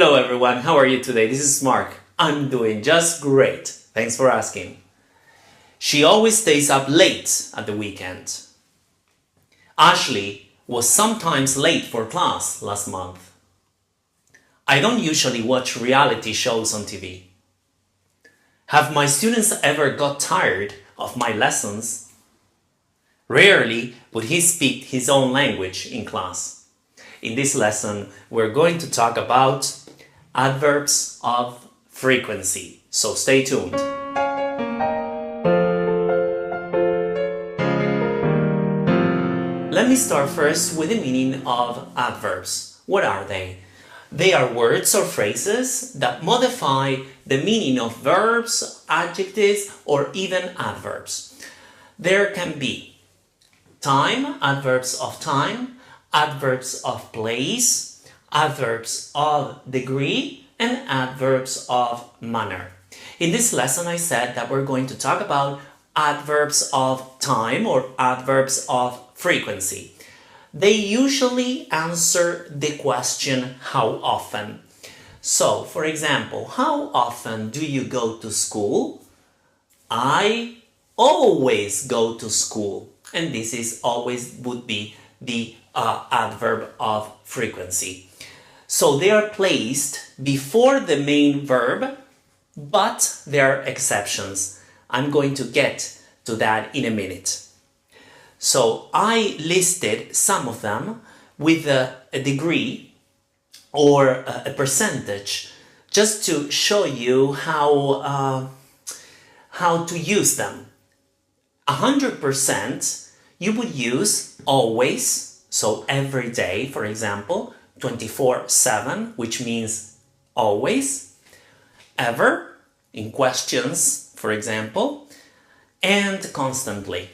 Hello everyone, how are you today? This is Mark. I'm doing just great. Thanks for asking. She always stays up late at the weekend. Ashley was sometimes late for class last month. I don't usually watch reality shows on TV. Have my students ever got tired of my lessons? Rarely would he speak his own language in class. In this lesson, we're going to talk about adverbs of frequency. So stay tuned. Let me start first with the meaning of adverbs. What are they? They are words or phrases that modify the meaning of verbs, adjectives, or even adverbs. There can be time, adverbs of time, adverbs of place, adverbs of degree, and adverbs of manner. In this lesson, I said that we're going to talk about adverbs of time or adverbs of frequency. They usually answer the question, how often? So, for example, how often do you go to school? I always go to school. And this is always would be the adverb of frequency. So they are placed before the main verb, but there are exceptions. I'm going to get to that in a minute. So I listed some of them with a degree or a percentage just to show you how to use them. 100% you would use always, so every day, for example, 24/7, which means always, ever, in questions, for example, and constantly.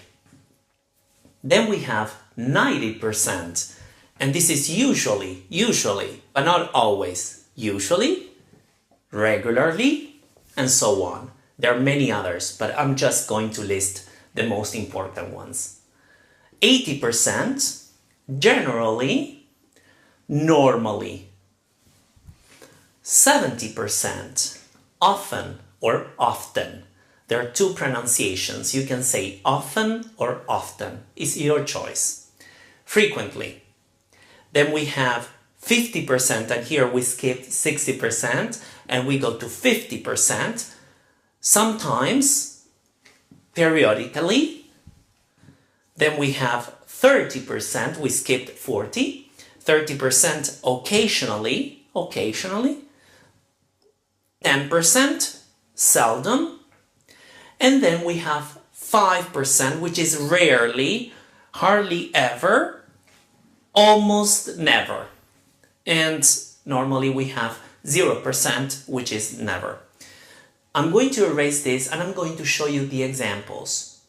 Then we have 90%, and this is usually, but not always, usually, regularly, and so on. There are many others, but I'm just going to list the most important ones. 80%, generally, normally. 70%, often or often. There are two pronunciations. You can say often or often. It's your choice. Frequently. Then we have 50%, and here we skipped 60%, and we go to 50%. Sometimes, periodically. Then we have 30%, we skipped 40. 30% occasionally. 10% seldom. And then we have 5%, which is rarely, hardly ever, almost never. And normally we have 0%, which is never. I'm going to erase this and I'm going to show you the examples.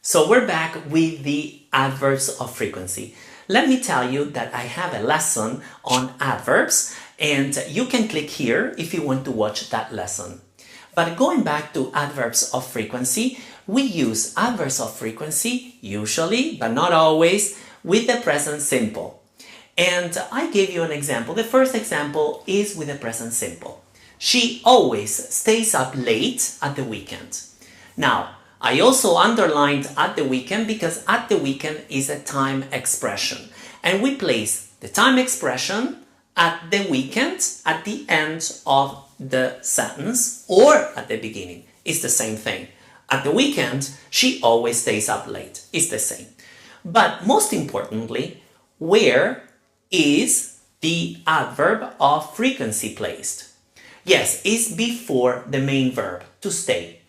So we're back with the adverbs of frequency. Let me tell you that I have a lesson on adverbs, and you can click here if you want to watch that lesson. But going back to adverbs of frequency, we use adverbs of frequency usually, but not always, with the present simple. And I gave you an example. The first example is with the present simple. She always stays up late at the weekend. Now, I also underlined at the weekend because at the weekend is a time expression. And we place the time expression at the weekend at the end of the sentence or at the beginning. It's the same thing. At the weekend, she always stays up late. It's the same. But most importantly, where is the adverb of frequency placed? Yes, it's before the main verb, to stay.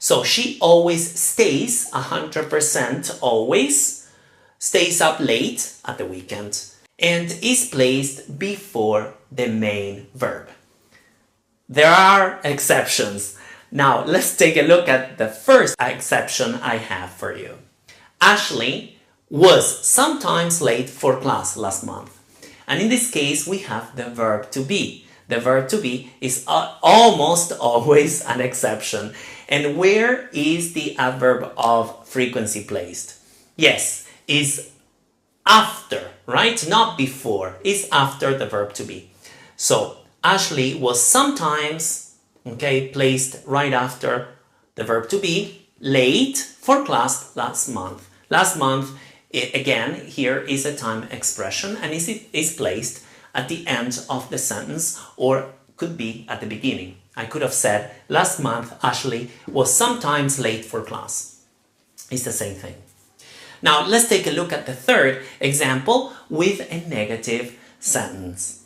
So she always stays, 100% always, stays up late at the weekend, and is placed before the main verb. There are exceptions. Now, let's take a look at the first exception I have for you. Ashley was sometimes late for class last month. And in this case, we have the verb to be. The verb to be is almost always an exception. And where is the adverb of frequency placed? Yes, is after, right? Not before. It's after the verb to be. So, Ashley was sometimes, okay, placed right after the verb to be, late for class last month. Last month, again, here is a time expression and is placed at the end of the sentence or could be at the beginning. I could have said, last month Ashley was sometimes late for class. It's the same thing. Now let's take a look at the third example with a negative sentence.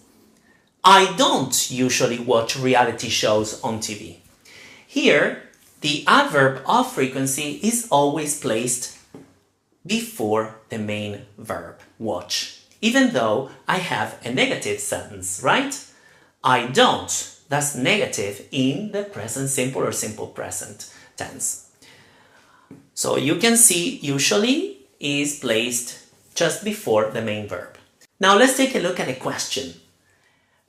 I don't usually watch reality shows on TV. Here, the adverb of frequency is always placed before the main verb, watch, even though I have a negative sentence, right? I don't. That's negative in the present simple or simple present tense. So you can see usually is placed just before the main verb. Now let's take a look at a question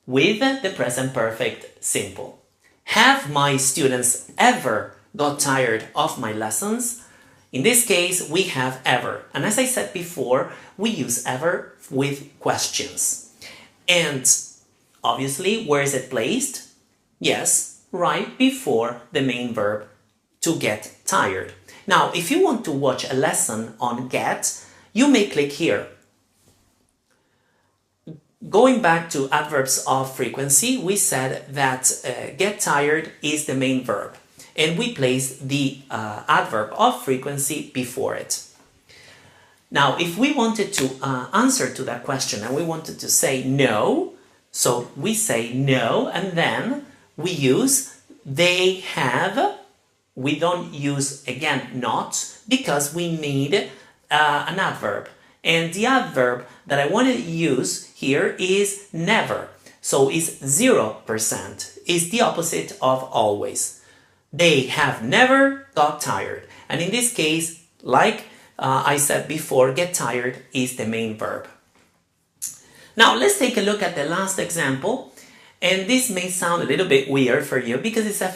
with the present perfect simple. Have my students ever got tired of my lessons? In this case, we have ever. And as I said before, we use ever with questions. And obviously, where is it placed? Yes, right before the main verb, to get tired. Now, if you want to watch a lesson on get, you may click here. Going back to adverbs of frequency, we said that get tired is the main verb. And we place the adverb of frequency before it. Now, if we wanted to answer to that question and we wanted to say no, so we say no and then we use they have. We don't use, again, not, because we need an adverb. And the adverb that I want to use here is never. So it's 0%. It's the opposite of always. They have never got tired. And in this case, like I said before, get tired is the main verb. Now let's take a look at the last example. And this may sound a little bit weird for you because it's a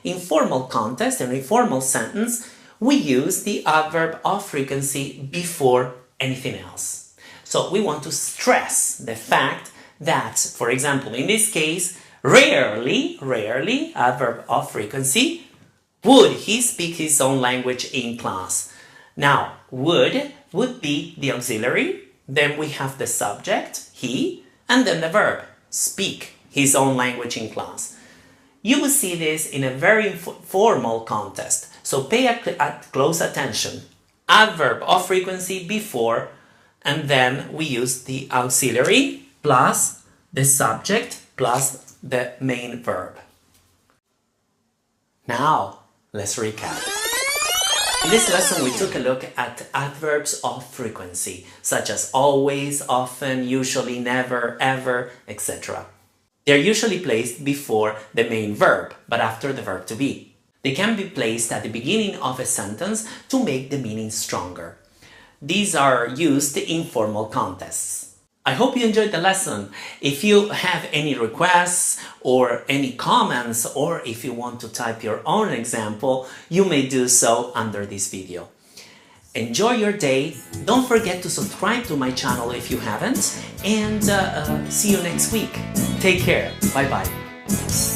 informal context, an informal sentence. We use the adverb of frequency before anything else. So we want to stress the fact that, for example, in this case, rarely, adverb of frequency, would he speak his own language in class? Now, would be the auxiliary, then we have the subject, he, and then the verb, speak his own language in class. You will see this in a very formal context, so pay close attention. Adverb of frequency before, and then we use the auxiliary plus the subject plus the main verb. Now, let's recap. In this lesson, we took a look at adverbs of frequency, such as always, often, usually, never, ever, etc. They're usually placed before the main verb, but after the verb to be. They can be placed at the beginning of a sentence to make the meaning stronger. These are used in formal contexts. I hope you enjoyed the lesson. If you have any requests or any comments, or if you want to type your own example, you may do so under this video. Enjoy your day. Don't forget to subscribe to my channel if you haven't, and see you next week. Take care. Bye-bye.